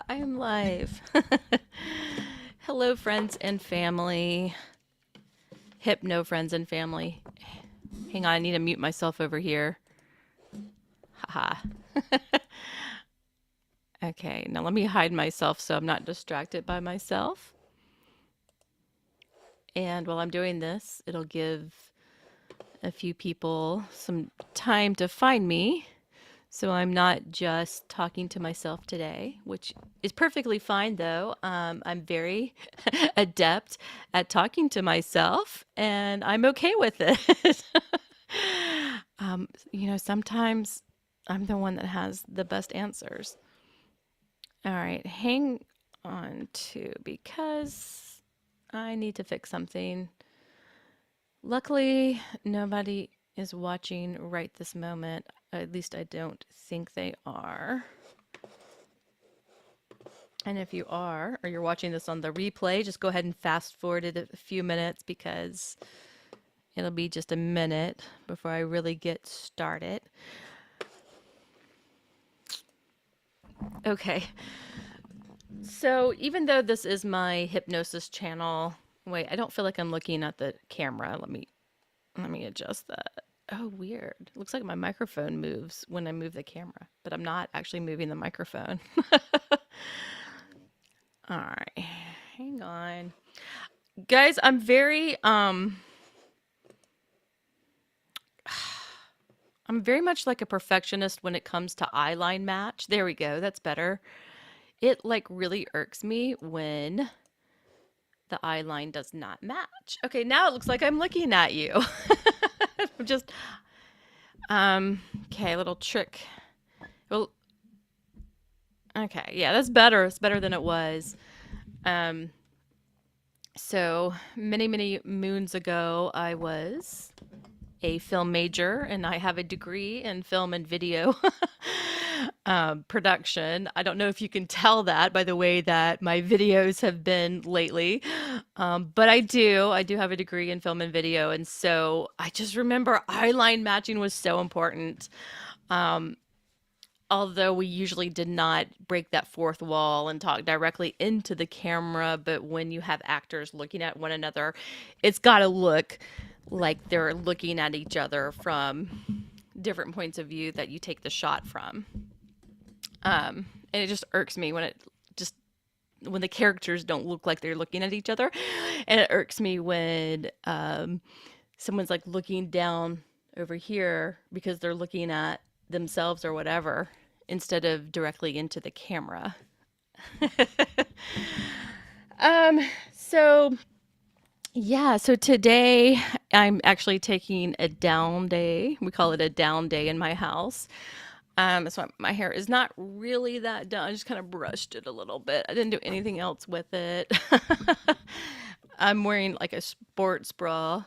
I am live. Hello, friends and family. Hypno friends and family. Hang on, I need to mute myself over here. Haha. Okay, now let me hide myself so I'm not distracted by myself. And while I'm doing this, it'll give a few people some time to find me. So I'm not just talking to myself today, which is perfectly fine though. I'm very adept at talking to myself and I'm okay with it. Sometimes I'm the one that has the best answers. All right, hang on to because I need to fix something. Luckily, nobody is watching right this moment. At least I don't think they are. And if you are, or you're watching this on the replay, just go ahead and fast forward it a few minutes because it'll be just a minute before I really get started. Okay. So even though this is my hypnosis channel, wait, I don't feel like I'm looking at the camera. Let me adjust that. Oh, weird. Looks like my microphone moves when I move the camera, but I'm not actually moving the microphone. All right. Hang on. Guys, I'm very much like a perfectionist when it comes to eyeline match. There we go. That's better. It like really irks me when the eyeline does not match. Okay, now it looks like I'm looking at you. I'm just okay, little trick. Well, okay, yeah, that's better. It's better than it was. So many moons ago, I was a film major and I have a degree in film and video production. I don't know if you can tell that by the way that my videos have been lately, but I do have a degree in film and video. And so I just remember eyeline matching was so important. Although we usually did not break that fourth wall and talk directly into the camera, but when you have actors looking at one another, it's got to look like they're looking at each other from different points of view that you take the shot from. And it just irks me when the characters don't look like they're looking at each other, and it irks me when someone's like looking down over here because they're looking at themselves or whatever instead of directly into the camera. So yeah, so today I'm actually taking a down day. We call it a down day in my house. So my hair is not really that done. I just kind of brushed it a little bit. I didn't do anything else with it. I'm wearing like a sports bra,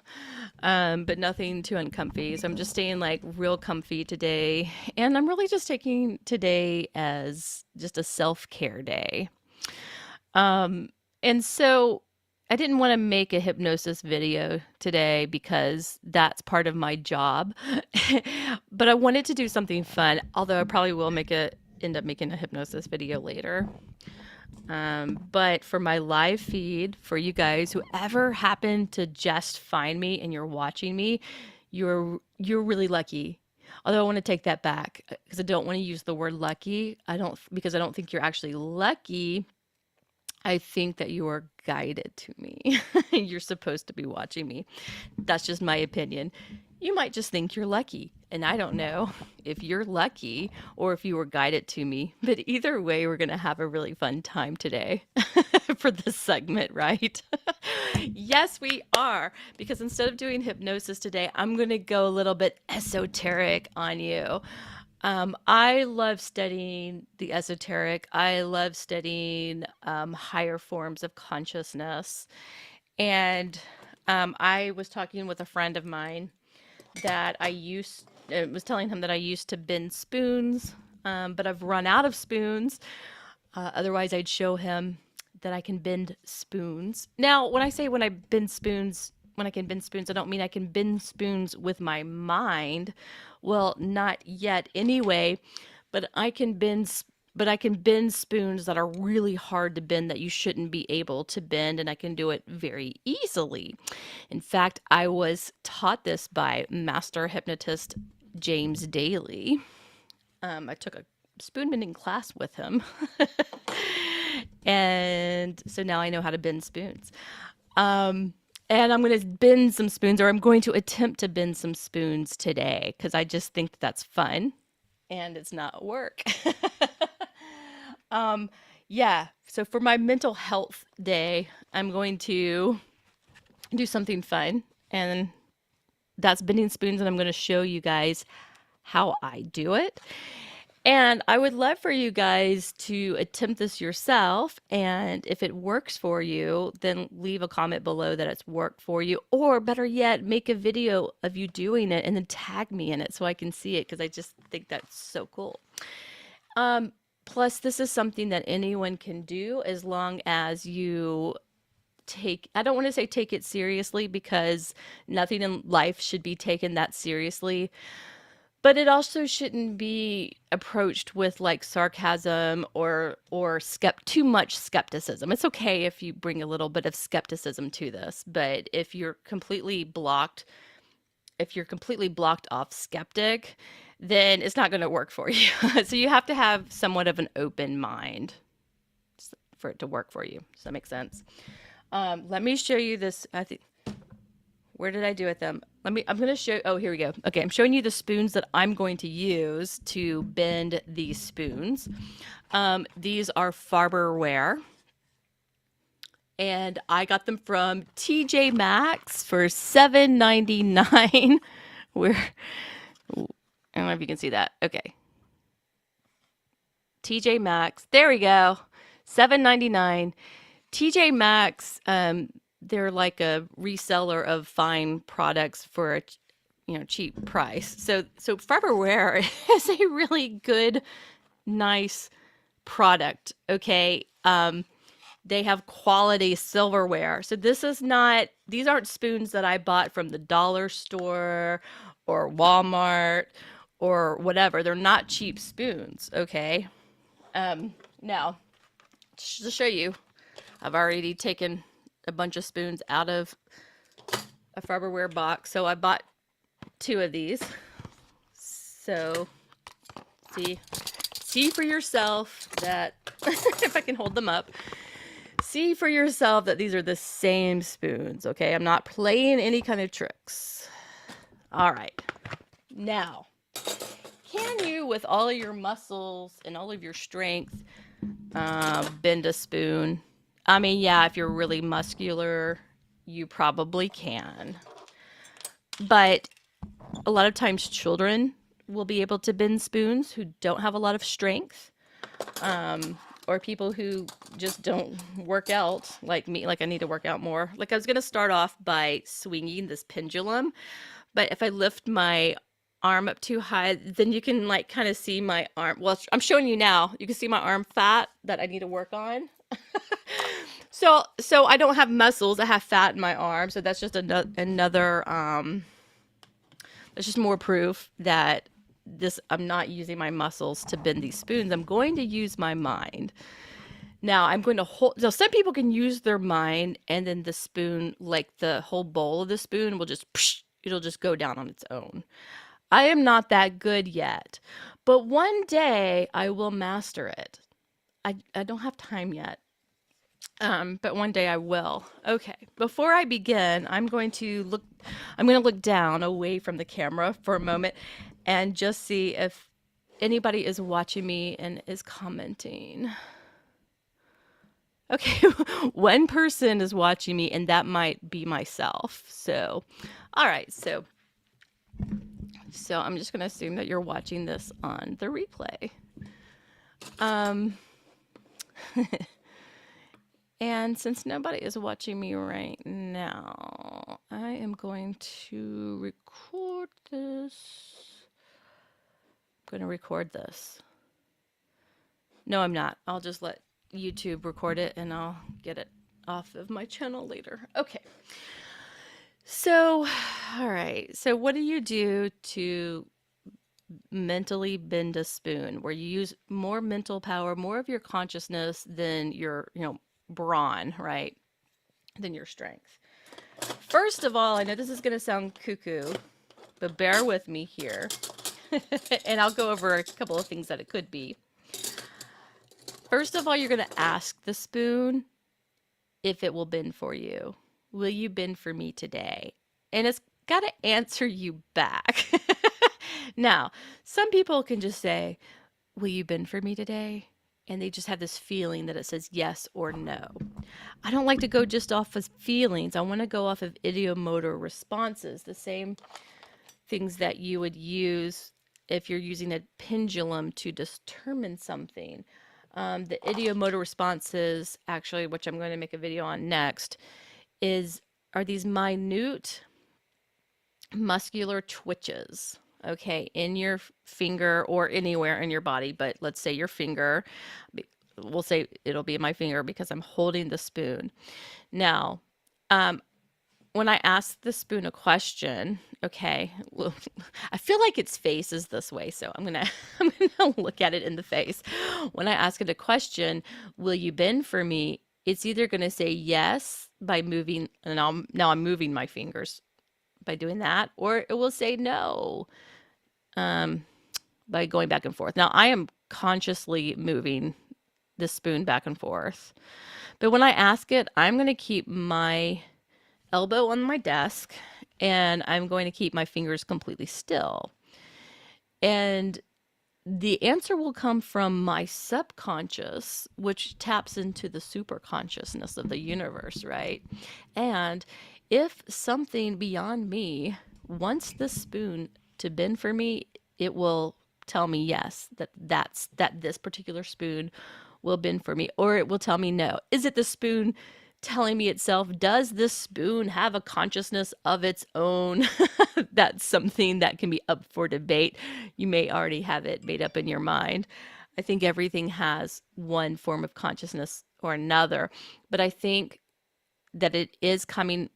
but nothing too uncomfy. So I'm just staying like real comfy today. And I'm really just taking today as just a self-care day. And so I didn't want to make a hypnosis video today because that's part of my job. But I wanted to do something fun, although I probably will end up making a hypnosis video later. But for my live feed, for you guys who ever happen to just find me and you're watching me, you're really lucky. Although I want to take that back because I don't want to use the word lucky. Because I don't think you're actually lucky. I think that you are guided to me. You're supposed to be watching me. That's just my opinion. You might just think you're lucky, and I don't know if you're lucky or if you were guided to me. But either way, we're going to have a really fun time today for this segment, right? Yes, we are. Because instead of doing hypnosis today, I'm going to go a little bit esoteric on you. I love studying the esoteric. I love studying higher forms of consciousness. And I was talking with a friend of mine that was telling him that I used to bend spoons, but I've run out of spoons. Otherwise, I'd show him that I can bend spoons. Now, when I say when I bend spoons, when I can bend spoons, I don't mean I can bend spoons with my mind. Well, not yet anyway, but I can bend but I can bend spoons that are really hard to bend that you shouldn't be able to bend, and I can do it very easily. In fact, I was taught this by master hypnotist James Daly. I took a spoon bending class with him. And so now I know how to bend spoons. And I'm going to bend some spoons, or I'm going to attempt to bend some spoons today because I just think that's fun and it's not work. Yeah, so for my mental health day, I'm going to do something fun, and that's bending spoons, and I'm going to show you guys how I do it. And I would love for you guys to attempt this yourself. And if it works for you, then leave a comment below that it's worked for you. Or better yet, make a video of you doing it and then tag me in it so I can see it, because I just think that's so cool. Plus, this is something that anyone can do as long as you take, I don't want to say take it seriously, because nothing in life should be taken that seriously. But it also shouldn't be approached with like sarcasm or too much skepticism. It's okay if you bring a little bit of skepticism to this, but if you're completely blocked off skeptic, then it's not going to work for you. So you have to have somewhat of an open mind for it to work for you. Does that make sense? Let me show you this. I think, where did I do it then? I'm going to show, oh, here we go. Okay, I'm showing you the spoons that I'm going to use to bend these spoons. These are Farberware, and I got them from TJ Maxx for $7.99. Where, I don't know if you can see that. Okay. TJ Maxx, there we go. $7.99. TJ Maxx, they're like a reseller of fine products for a cheap price. So Farberware is a really good, nice product. Okay. They have quality silverware. So these aren't spoons that I bought from the dollar store or Walmart or whatever. They're not cheap spoons. Okay. Now, to show you, I've already taken a bunch of spoons out of a Farberware box. So I bought 2 of these. So see for yourself that, if I can hold them up, see for yourself that these are the same spoons, okay? I'm not playing any kind of tricks. All right. Now, can you, with all of your muscles and all of your strength, bend a spoon? I mean, yeah, if you're really muscular, you probably can. But a lot of times children will be able to bend spoons who don't have a lot of strength. Or people who just don't work out like me, like I need to work out more. Like I was going to start off by swinging this pendulum, but if I lift my arm up too high, then you can like kind of see my arm. Well, I'm showing you now. You can see my arm fat that I need to work on. So I don't have muscles. I have fat in my arm. So that's just another, that's just more proof that I'm not using my muscles to bend these spoons. I'm going to use my mind. Now I'm going to hold, so some people can use their mind and then the spoon, like the whole bowl of the spoon will just, it'll just go down on its own. I am not that good yet, but one day I will master it. I don't have time yet. But one day I will. Okay, before I begin, I'm going to look down away from the camera for a moment and just see if anybody is watching me and is commenting. Okay, one person is watching me, and that might be myself. So, all right, so I'm just going to assume that you're watching this on the replay. And since nobody is watching me right now, I am going to record this. I'm going to record this. No, I'm not. I'll just let YouTube record it and I'll get it off of my channel later. Okay. So, all right. So what do you do to mentally bend a spoon, where you use more mental power, more of your consciousness than your, brawn, right? Than your strength. First of all, I know this is going to sound cuckoo, but bear with me here. And I'll go over a couple of things that it could be. First of all, you're going to ask the spoon if it will bend for you. Will you bend for me today? And it's got to answer you back. Now, some people can just say, will you bend for me today? And they just have this feeling that it says yes or no. I don't like to go just off of feelings. I want to go off of ideomotor responses, the same things that you would use if you're using a pendulum to determine something. The ideomotor responses, actually, which I'm going to make a video on next, are these minute muscular twitches, okay, in your finger or anywhere in your body, but let's say your finger. We'll say it'll be my finger because I'm holding the spoon. Now, when I ask the spoon a question, okay, well, I feel like its face is this way, so I'm gonna look at it in the face. When I ask it a question, will you bend for me? It's either gonna say yes by moving, and now I'm moving my fingers by doing that, or it will say no by going back and forth. Now I am consciously moving the spoon back and forth, but when I ask it, I'm gonna keep my elbow on my desk and I'm going to keep my fingers completely still. And the answer will come from my subconscious, which taps into the super consciousness of the universe, right? And if something beyond me wants the spoon to bend for me, it will tell me yes, that this particular spoon will bend for me, or it will tell me no. Is it the spoon telling me itself? Does this spoon have a consciousness of its own? That's something that can be up for debate. You may already have it made up in your mind. I think everything has one form of consciousness or another, but I think that it is coming,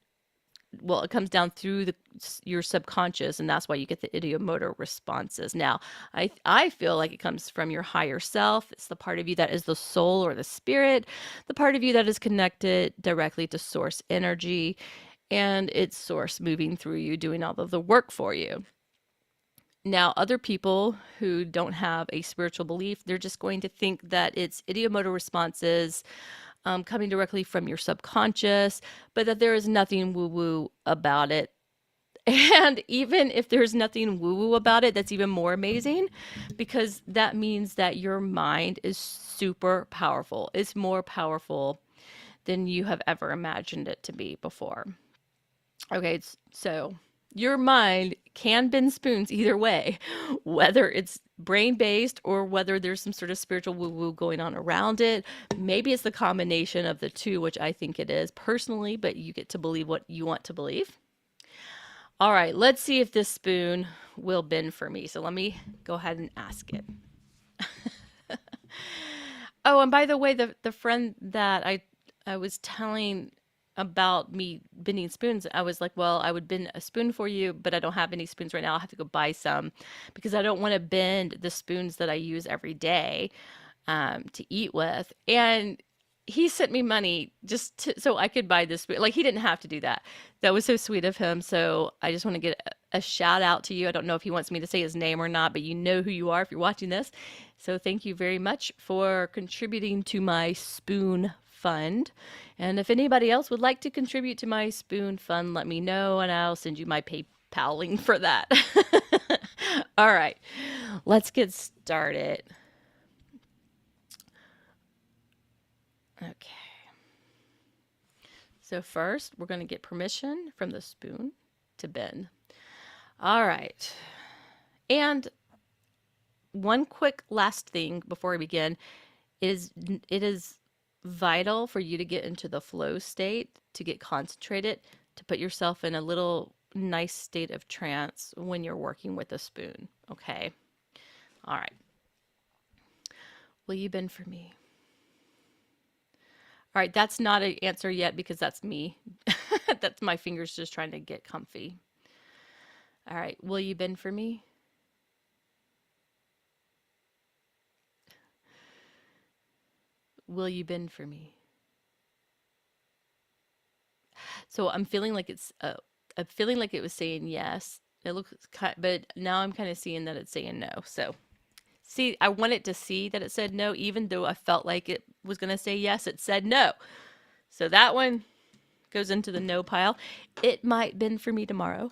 well, it comes down through your subconscious, and that's why you get the ideomotor responses. Now, I feel like it comes from your higher self. It's the part of you that is the soul or the spirit, the part of you that is connected directly to source energy, and it's source moving through you, doing all of the work for you. Now, other people who don't have a spiritual belief, they're just going to think that it's ideomotor responses coming directly from your subconscious, but that there is nothing woo-woo about it. And even if there's nothing woo-woo about it, that's even more amazing, because that means that your mind is super powerful. It's more powerful than you have ever imagined it to be before. Okay, so your mind can bend spoons either way, whether it's brain based or whether there's some sort of spiritual woo woo going on around it. Maybe it's the combination of the two, which I think it is personally, but you get to believe what you want to believe. All right, let's see if this spoon will bend for me. So let me go ahead and ask it. Oh, and by the way, the friend that I was telling about me bending spoons, I was like, well, I would bend a spoon for you, but I don't have any spoons right now. I'll have to go buy some because I don't want to bend the spoons that I use every day to eat with. And he sent me money so I could buy this spoon. Like, he didn't have to do that. That was so sweet of him. So I just want to get a shout out to you. I don't know if he wants me to say his name or not, but you know who you are if you're watching this. So thank you very much for contributing to my spoon fund. And if anybody else would like to contribute to my spoon fund, let me know and I'll send you my PayPal link for that. All right, let's get started. Okay. So first, we're going to get permission from the spoon to bend. All right. And one quick last thing before we begin is it is vital for you to get into the flow state, to get concentrated, to put yourself in a little nice state of trance when you're working with a spoon. Okay. All right. Will you bend for me? All right, that's not an answer yet because that's me. That's my fingers just trying to get comfy. All right, will you bend for me? Will you bend for me? So I'm feeling like it was saying yes. It looks kind, but now I'm kind of seeing that it's saying no. So see, I wanted to see that it said no, even though I felt like it was going to say yes. It said no. So that one goes into the no pile. It might bend for me tomorrow,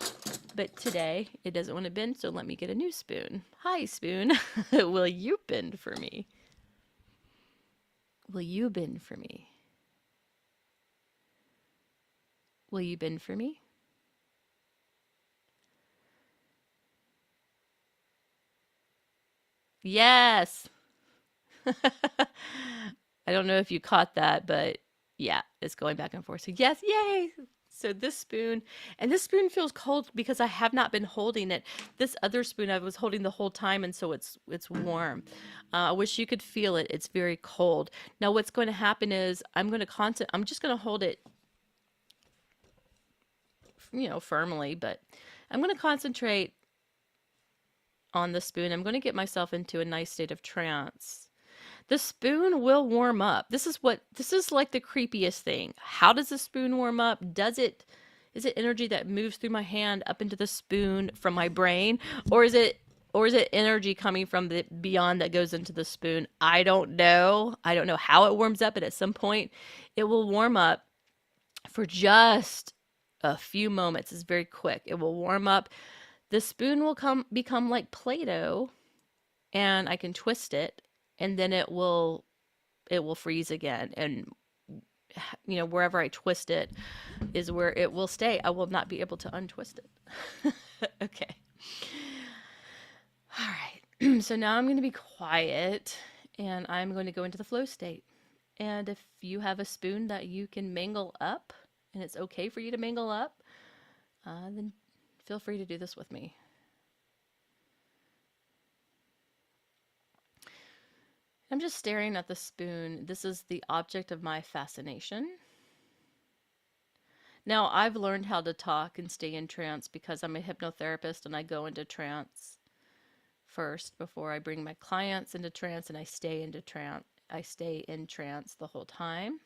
but today it doesn't want to bend. So let me get a new spoon. Hi, spoon. Will you bend for me? Will you bend for me? Will you bend for me? Yes. I don't know if you caught that, but yeah, it's going back and forth. So yes, yay. So this spoon, and this spoon feels cold because I have not been holding it. This other spoon I was holding the whole time, and so it's warm. I wish you could feel it. It's very cold. Now what's going to happen is I'm just going to hold it, firmly, but I'm going to concentrate on the spoon. I'm going to get myself into a nice state of trance. The spoon will warm up. This is like the creepiest thing. How does the spoon warm up? Is it energy that moves through my hand up into the spoon from my brain? Or is it energy coming from the beyond that goes into the spoon? I don't know. I don't know how it warms up, but at some point it will warm up for just a few moments. It's very quick. It will warm up. The spoon will become like Play-Doh, and I can twist it, and then it will freeze again. And wherever I twist it is where it will stay. I will not be able to untwist it. Okay. All right. So now I'm going to be quiet, and I'm going to go into the flow state. And if you have a spoon that you can mangle up, and it's okay for you to mangle up, then feel free to do this with me. I'm just staring at the spoon. This is the object of my fascination. Now, I've learned how to talk and stay in trance because I'm a hypnotherapist, and I go into trance first before I bring my clients into trance, and I stay into trance. I stay in trance the whole time.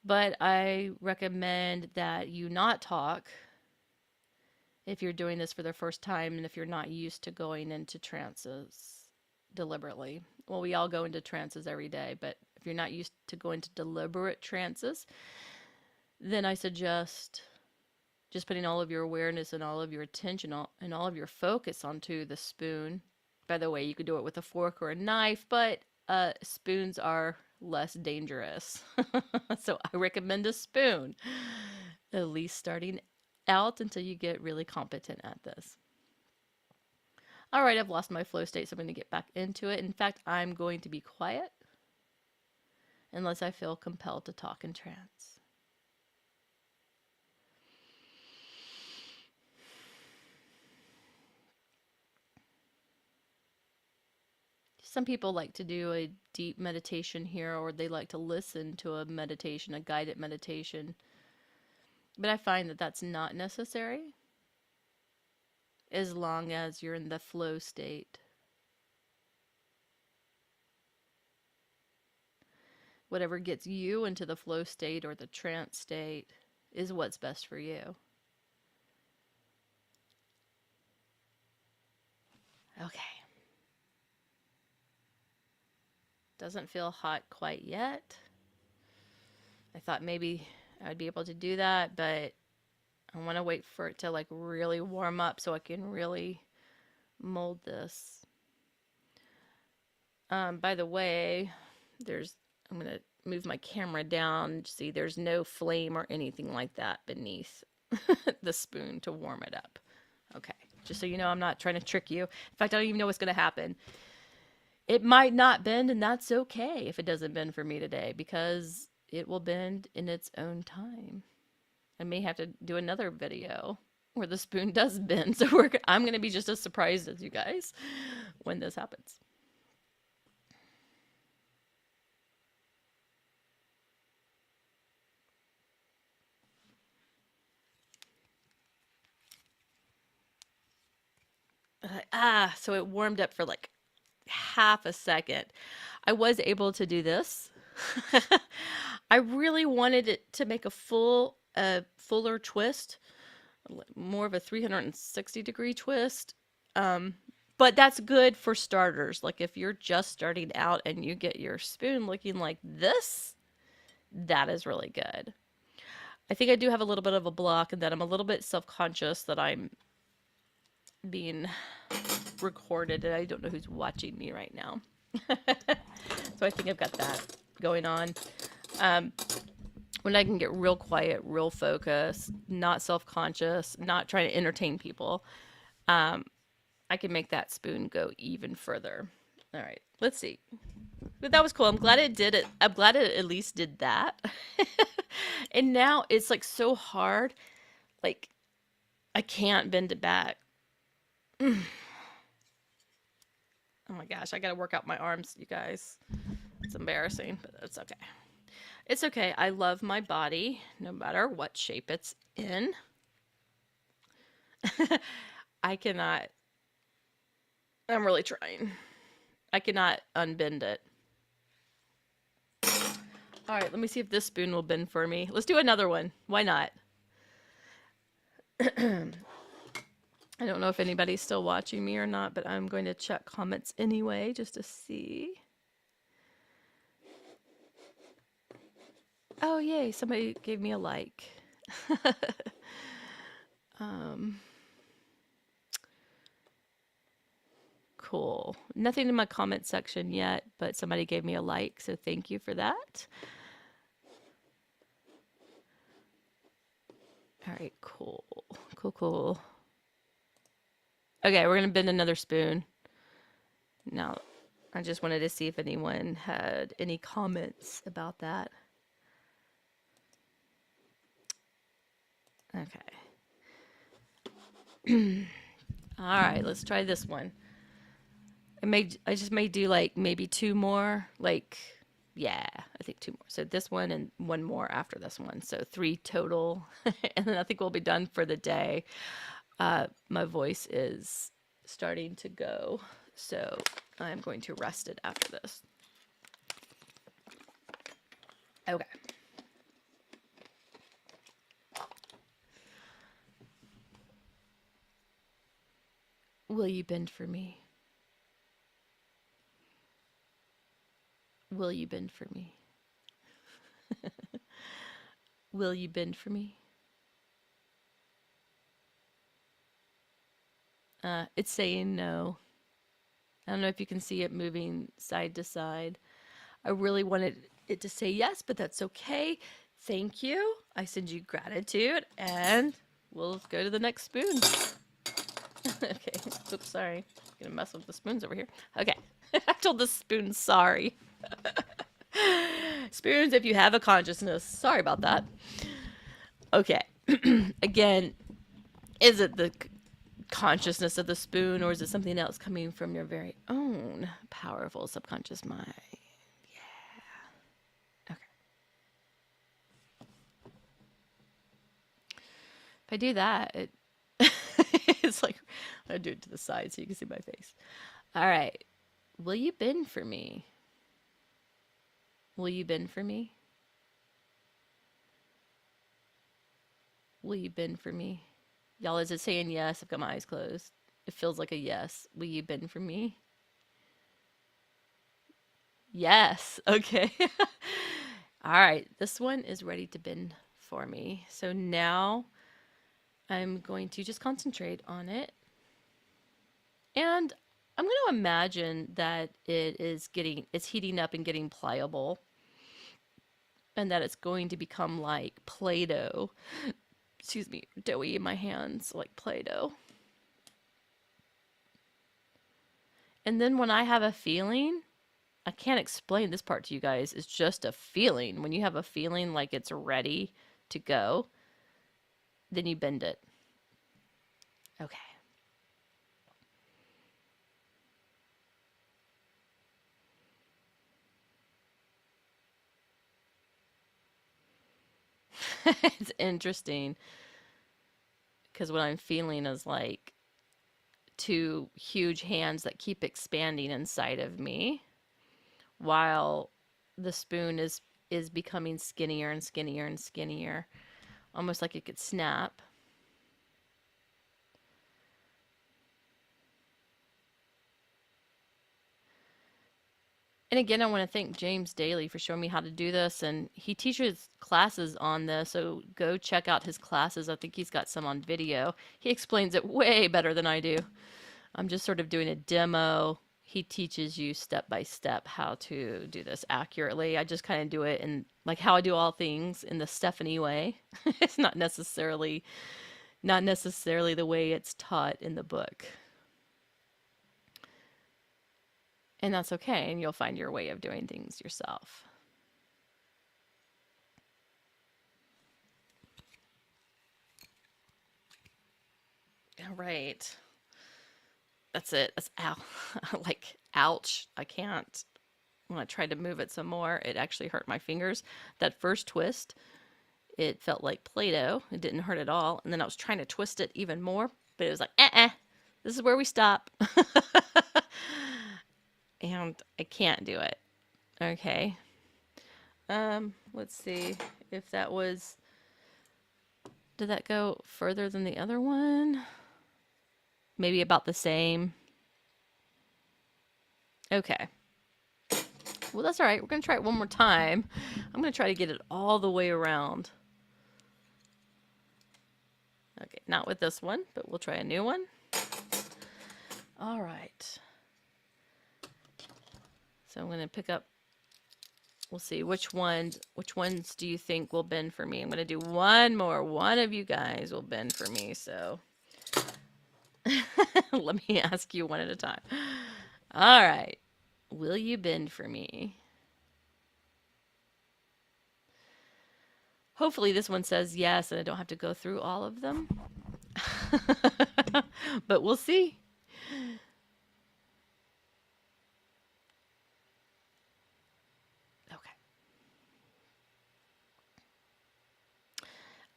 But I recommend that you not talk if you're doing this for the first time, and if you're not used to going into trances deliberately. Well, we all go into trances every day, but if you're not used to going to deliberate trances, then I suggest just putting all of your awareness and all of your attention and all of your focus onto the spoon. By the way, you could do it with a fork or a knife, but spoons are less dangerous. So I recommend a spoon, at least starting out until you get really competent at this. All right, I've lost my flow state, so I'm going to get back into it. In fact, I'm going to be quiet unless I feel compelled to talk in trance. Some people like to do a deep meditation here, or they like to listen to a meditation, a guided meditation. But I find that that's not necessary as long as you're in the flow state. Whatever gets you into the flow state or the trance state is what's best for you. Okay. Doesn't feel hot quite yet. I thought maybe I would be able to do that, but I want to wait for it to like really warm up so I can really mold this. By the way, I'm going to move my camera down. See, there's no flame or anything like that beneath the spoon to warm it up. Okay, just so you know, I'm not trying to trick you. In fact, I don't even know what's going to happen. It might not bend, and that's okay if it doesn't bend for me today, because it will bend in its own time. I may have to do another video where the spoon does bend, so I'm going to be just as surprised as you guys when this happens. So it warmed up for like half a second. I was able to do this. I really wanted it to make a fuller twist, more of a 360-degree twist. Um, but that's good for starters. Like if you're just starting out and you get your spoon looking like this, that is really good. I think I do have a little bit of a block and that I'm a little bit self-conscious that I'm being recorded and I don't know who's watching me right now. So I think I've got that going on. When I can get real quiet, real focused, not self-conscious, not trying to entertain people, I can make that spoon go even further. All right, let's see. But that was cool. I'm glad it did it. I'm glad it at least did that. And now it's like so hard. Like I can't bend it back. Oh my gosh, I gotta work out my arms, you guys. It's embarrassing, but it's okay. It's okay. I love my body no matter what shape it's in. I cannot, I'm really trying. I cannot unbend it. All right, let me see if this spoon will bend for me. Let's do another one. Why not? I don't know if anybody's still watching me or not, but I'm going to check comments anyway just to see. Oh, yay, somebody gave me a like. Cool. Nothing in my comment section yet, but somebody gave me a like, so thank you for that. All right, cool. Cool. Okay, we're going to bend another spoon. Now, I just wanted to see if anyone had any comments about that. Okay. All right, let's try this one. I just may do like maybe two more. Like, yeah, I think two more. So this one and one more after this one. So 3 total. And then I think we'll be done for the day. My voice is starting to go. So I'm going to rest it after this. Okay. Will you bend for me? Will you bend for me? Will you bend for me? It's saying no. I don't know if you can see it moving side to side. I really wanted it to say yes, but that's okay. Thank you. I send you gratitude, and we'll go to the next spoon. Okay. Oops, sorry. I'm gonna mess with the spoons over here. Okay. I told the spoon sorry. Spoons, if you have a consciousness. Sorry about that. Okay. Again, is it the consciousness of the spoon or is it something else coming from your very own powerful subconscious mind? Yeah. Okay. If I do that, it's like, I do it to the side so you can see my face. All right. Will you bend for me? Will you bend for me? Will you bend for me? Y'all, is it saying yes? I've got my eyes closed. It feels like a yes. Will you bend for me? Yes. Okay. All right. This one is ready to bend for me. So now I'm going to just concentrate on it. And I'm going to imagine that it's heating up and getting pliable. And that it's going to become like Play-Doh. Excuse me, doughy in my hands, like Play-Doh. And then when I have a feeling, I can't explain this part to you guys. It's just a feeling. When you have a feeling like it's ready to go, then you bend it. Okay. It's interesting because what I'm feeling is like two huge hands that keep expanding inside of me while the spoon is becoming skinnier and skinnier and skinnier, almost like it could snap. And again, I want to thank James Daly for showing me how to do this. And he teaches classes on this, so go check out his classes. I think he's got some on video. He explains it way better than I do. I'm just sort of doing a demo. He teaches you step by step how to do this accurately. I just kind of do it in like how I do all things in the Stephanie way. It's not necessarily the way it's taught in the book. And that's okay, and you'll find your way of doing things yourself. All right. That's it. That's ow. Like, ouch. I can't. When I tried to move it some more, it actually hurt my fingers. That first twist, it felt like Play-Doh. It didn't hurt at all. And then I was trying to twist it even more, but it was like, this is where we stop. And I can't do it. Okay. Let's see if that was, did that go further than the other one? Maybe about the same. Okay. Well, that's all right. We're going to try it one more time. I'm going to try to get it all the way around. Okay, not with this one, but we'll try a new one. All right. So I'm going to pick up, we'll see which ones do you think will bend for me? I'm going to do one more. One of you guys will bend for me, so let me ask you one at a time. All right. Will you bend for me? Hopefully this one says yes and I don't have to go through all of them. But we'll see. Okay.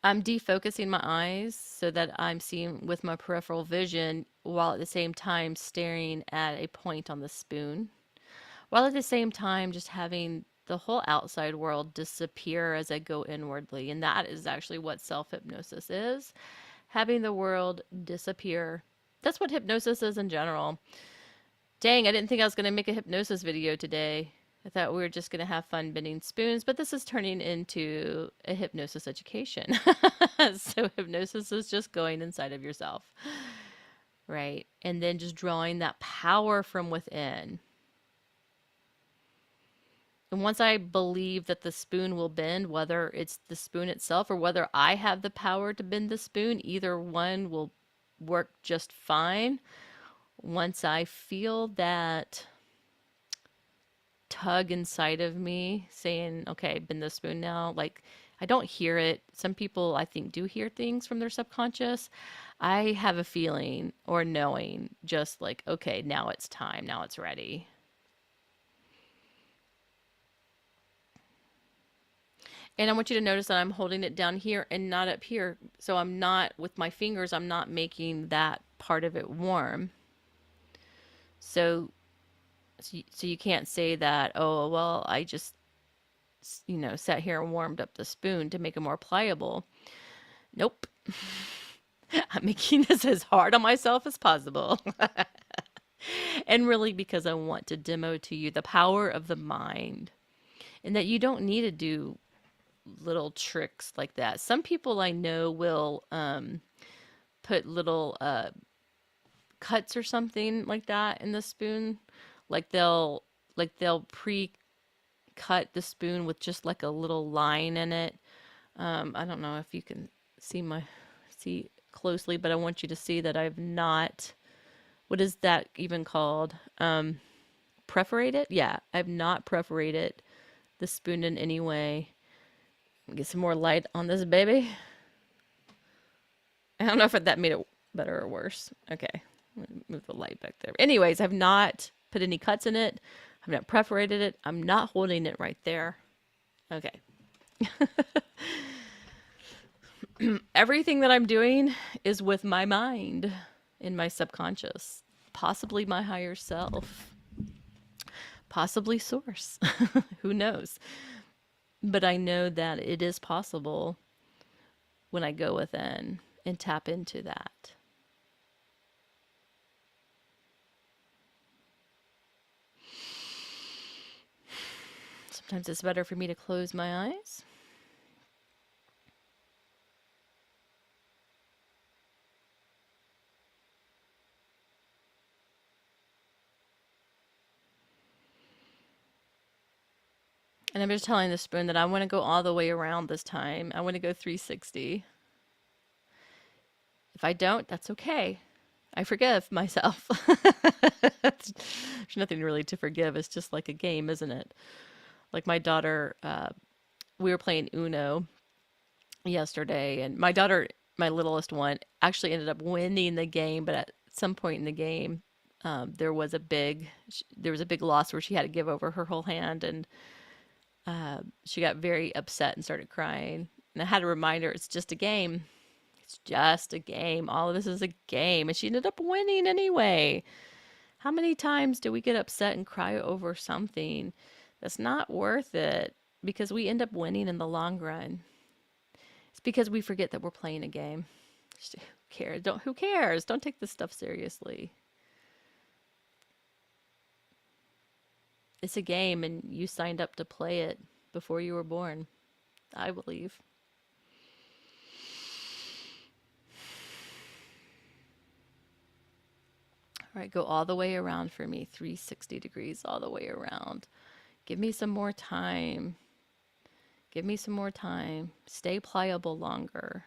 I'm defocusing my eyes so that I'm seeing with my peripheral vision while at the same time staring at a point on the spoon. While at the same time just having the whole outside world disappear as I go inwardly. And that is actually what self-hypnosis is. Having the world disappear. That's what hypnosis is in general. Dang, I didn't think I was going to make a hypnosis video today. I thought we were just going to have fun bending spoons, but this is turning into a hypnosis education. So hypnosis is just going inside of yourself, right? And then just drawing that power from within. And once I believe that the spoon will bend, whether it's the spoon itself or whether I have the power to bend the spoon, either one will work just fine. Once I feel that tug inside of me saying, okay, bend the spoon now, like I don't hear it. Some people I think do hear things from their subconscious. I have a feeling or knowing just like, okay, now it's time, now it's ready. And I want you to notice that I'm holding it down here and not up here. So I'm not, with my fingers, I'm not making that part of it warm. So you can't say that, oh, well, I just, sat here and warmed up the spoon to make it more pliable. Nope. I'm making this as hard on myself as possible. And really because I want to demo to you the power of the mind and that you don't need to do little tricks like that. Some people I know will put little cuts or something like that in the spoon. Like they'll pre-cut the spoon with just like a little line in it. I don't know if you can see closely, but I want you to see that I've not, what is that even called? Perforated? Yeah, I've not perforated the spoon in any way. Get some more light on this baby. I don't know if that made it better or worse. Okay, move the light back there. Anyways, I've not put any cuts in it. I've not perforated it. I'm not holding it right there. Okay. Everything that I'm doing is with my mind. in my subconscious, possibly my higher self, possibly source. Who knows? But I know that it is possible when I go within and tap into that. Sometimes it's better for me to close my eyes. And I'm just telling the spoon that I want to go all the way around this time. I want to go 360. If I don't, that's okay. I forgive myself. There's nothing really to forgive. It's just like a game, isn't it? Like my daughter, we were playing Uno yesterday, and my daughter, my littlest one, actually ended up winning the game. But at some point in the game, there was a big loss where she had to give over her whole hand, and she got very upset and started crying. And I had to remind her it's just a game. It's just a game. All of this is a game. And she ended up winning anyway. How many times do we get upset and cry over something that's not worth it because we end up winning in the long run? It's because we forget that we're playing a game. Who cares? Who cares? Don't take this stuff seriously. It's a game and you signed up to play it before you were born, I believe. All right, go all the way around for me, 360 degrees all the way around. Give me some more time. Give me some more time. Stay pliable longer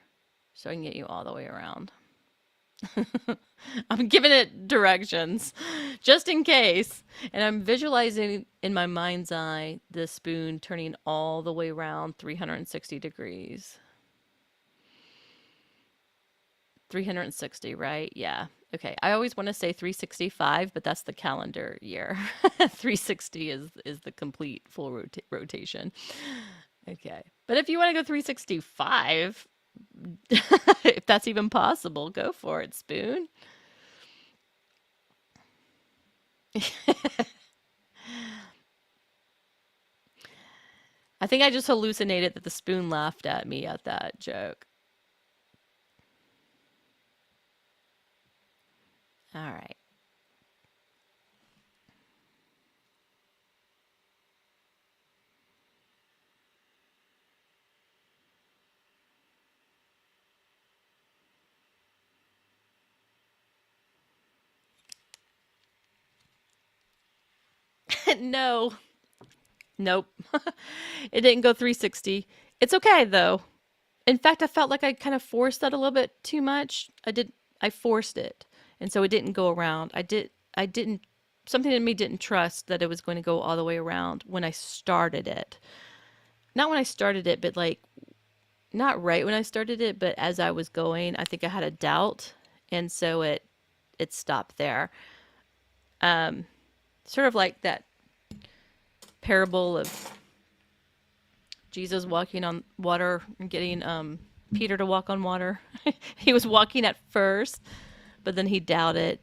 so I can get you all the way around. I'm giving it directions just in case. And I'm visualizing in my mind's eye the spoon turning all the way around 360 degrees. 360, right? Yeah. Okay. I always want to say 365, but that's the calendar year. 360 is the complete full rotation. Okay. But if you want to go 365, if that's even possible, go for it, spoon. I think I just hallucinated that the spoon laughed at me at that joke. All right. No. Nope. It didn't go 360. It's okay though. In fact, I felt like I kind of forced that a little bit too much. I forced it. And so it didn't go around. I didn't something in me didn't trust that it was going to go all the way around when I started it. Not when I started it, but like not right when I started it, but as I was going, I think I had a doubt, and so it stopped there. Sort of like that parable of Jesus walking on water and getting Peter to walk on water. He was walking at first, but then he doubted,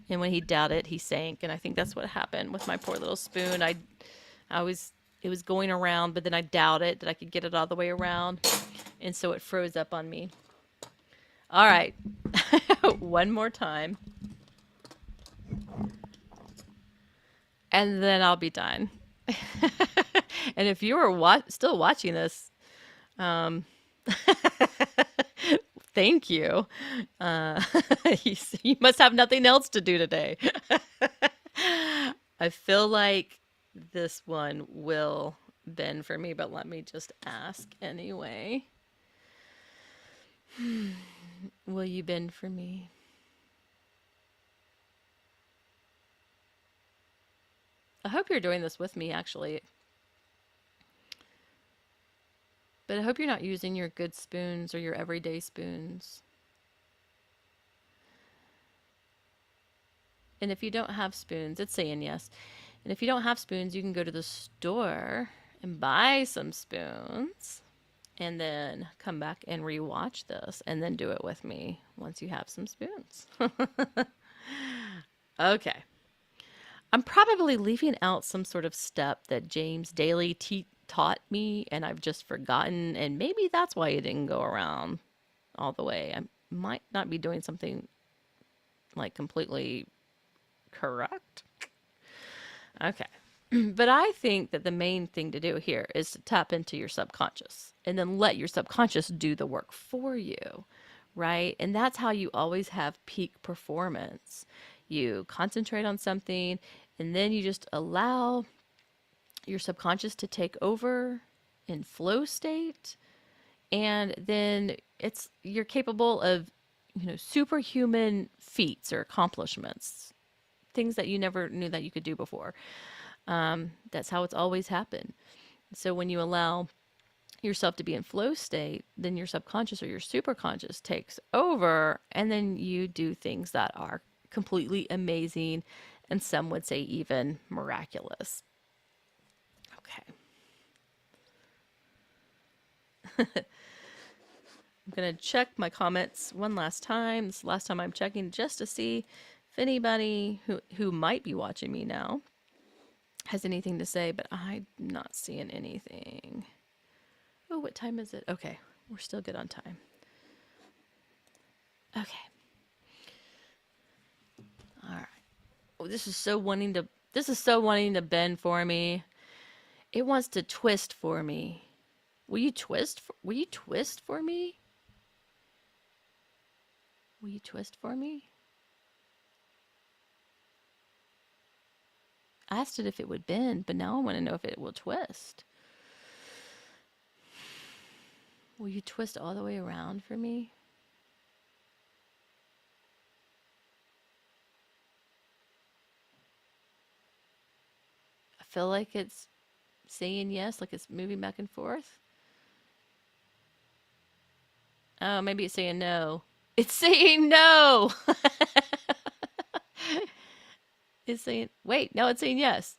and when he doubted, he sank. And I think that's what happened with my poor little spoon. It was going around, but then I doubted that I could get it all the way around, and so it froze up on me. All right, one more time, and then I'll be done. And if you are still watching this, um, thank you. Uh, you must have nothing else to do today. I feel like this one will bend for me, but let me just ask anyway. Will you bend for me? I hope you're doing this with me, actually. But I hope you're not using your good spoons or your everyday spoons. And if you don't have spoons, it's saying yes. And if you don't have spoons, you can go to the store and buy some spoons and then come back and rewatch this and then do it with me once you have some spoons. Okay. I'm probably leaving out some sort of step that James Daly taught me and I've just forgotten, and maybe that's why it didn't go around all the way. I might not be doing something like completely correct. Okay. But I think that the main thing to do here is to tap into your subconscious and then let your subconscious do the work for you, right? And that's how you always have peak performance. You concentrate on something and then you just allow your subconscious to take over in flow state, and then you're capable of superhuman feats or accomplishments, things that you never knew that you could do before. That's how it's always happened. So when you allow yourself to be in flow state, then your subconscious or your superconscious takes over, and then you do things that are completely amazing, and some would say even miraculous. Okay. I'm going to check my comments one last time. This is the last time I'm checking just to see if anybody who might be watching me now has anything to say, but I'm not seeing anything. Oh, what time is it? Okay, we're still good on time. Okay. All right. Oh, this is so wanting to bend for me. It wants to twist for me. Will you twist for me? Will you twist for me? I asked it if it would bend, but now I want to know if it will twist. Will you twist all the way around for me? I feel like it's saying yes, like it's moving back and forth. Oh, maybe it's saying no. It's saying no. It's saying, wait, no, it's saying yes.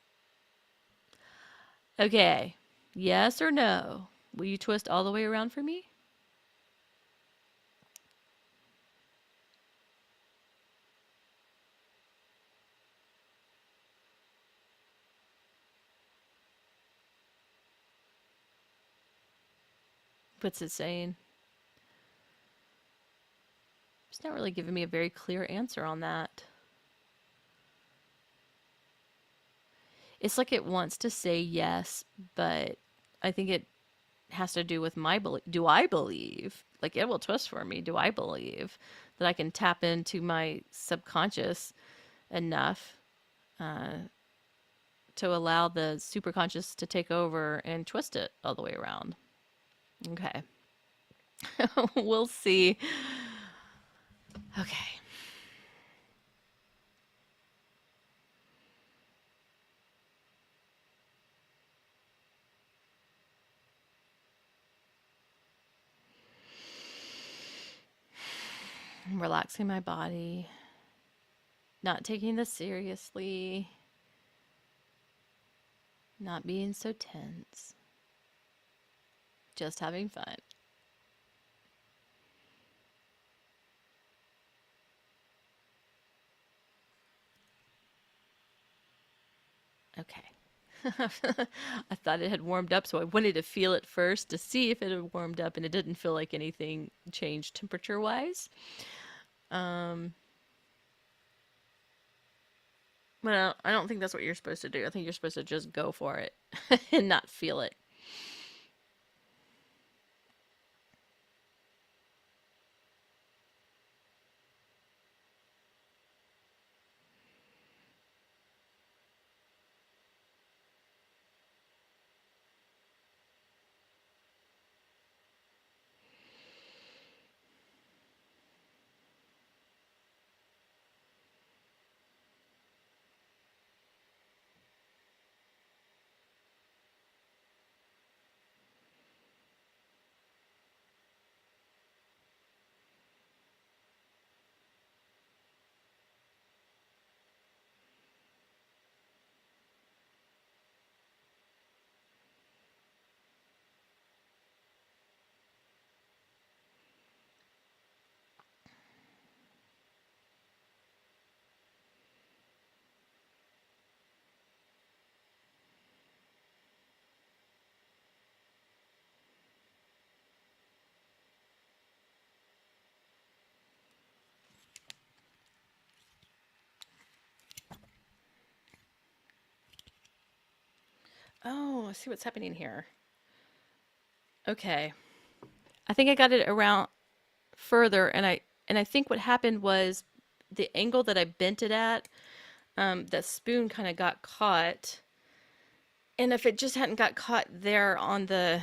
Okay. Yes or no? Will you twist all the way around for me? What's it saying? It's not really giving me a very clear answer on that. It's like it wants to say yes, but I think it has to do with my belief. Do I believe? Like it will twist for me. Do I believe that I can tap into my subconscious enough to allow the superconscious to take over and twist it all the way around? Okay. We'll see. Okay. I'm relaxing my body, not taking this seriously, not being so tense, just having fun. Okay. I thought it had warmed up, so I wanted to feel it first to see if it had warmed up, and it didn't feel like anything changed temperature-wise. Um, well, I don't think that's what you're supposed to do. I think you're supposed to just go for it and not feel it. Oh, I see what's happening here. Okay. I think I got it around further, and I think what happened was the angle that I bent it at, that spoon kind of got caught. And if it just hadn't got caught there on the,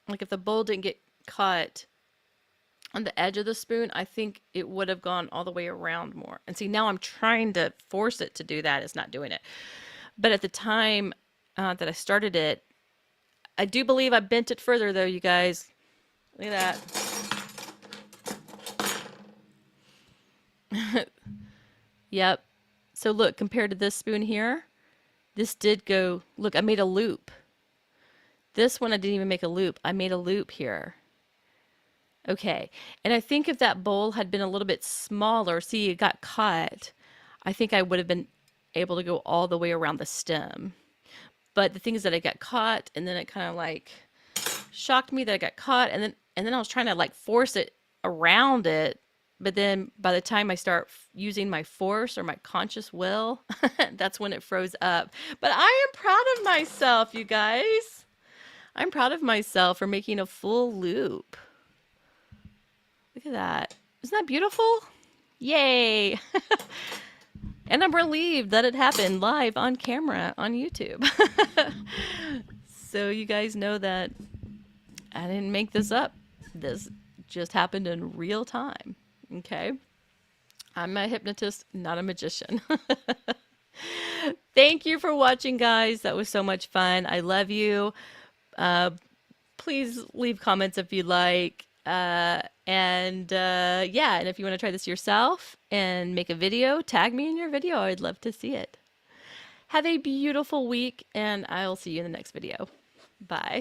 like if the bowl didn't get caught on the edge of the spoon, I think it would have gone all the way around more. And see, now I'm trying to force it to do that. It's not doing it. But at the time that I started it, I do believe I bent it further though, you guys. Look at that. Yep. So look, compared to this spoon here, this did go, look, I made a loop. This one I didn't even make a loop. I made a loop here. Okay. And I think if that bowl had been a little bit smaller, see, it got caught, I think I would have been able to go all the way around the stem. But the thing is that I got caught, and then it kind of like shocked me that I got caught, and then I was trying to like force it around it. But then by the time I start using my force or my conscious will, that's when it froze up. But I am proud of myself, you guys. I'm proud of myself for making a full loop. Look at that. Isn't that beautiful? Yay. And I'm relieved that it happened live on camera on YouTube. So you guys know that I didn't make this up. This just happened in real time. Okay. I'm a hypnotist, not a magician. Thank you for watching, guys. That was so much fun. I love you. Please leave comments if you like. Yeah, and if you want to try this yourself and make a video, tag me in your video. I'd love to see it. Have a beautiful week, and I'll see you in the next video. Bye.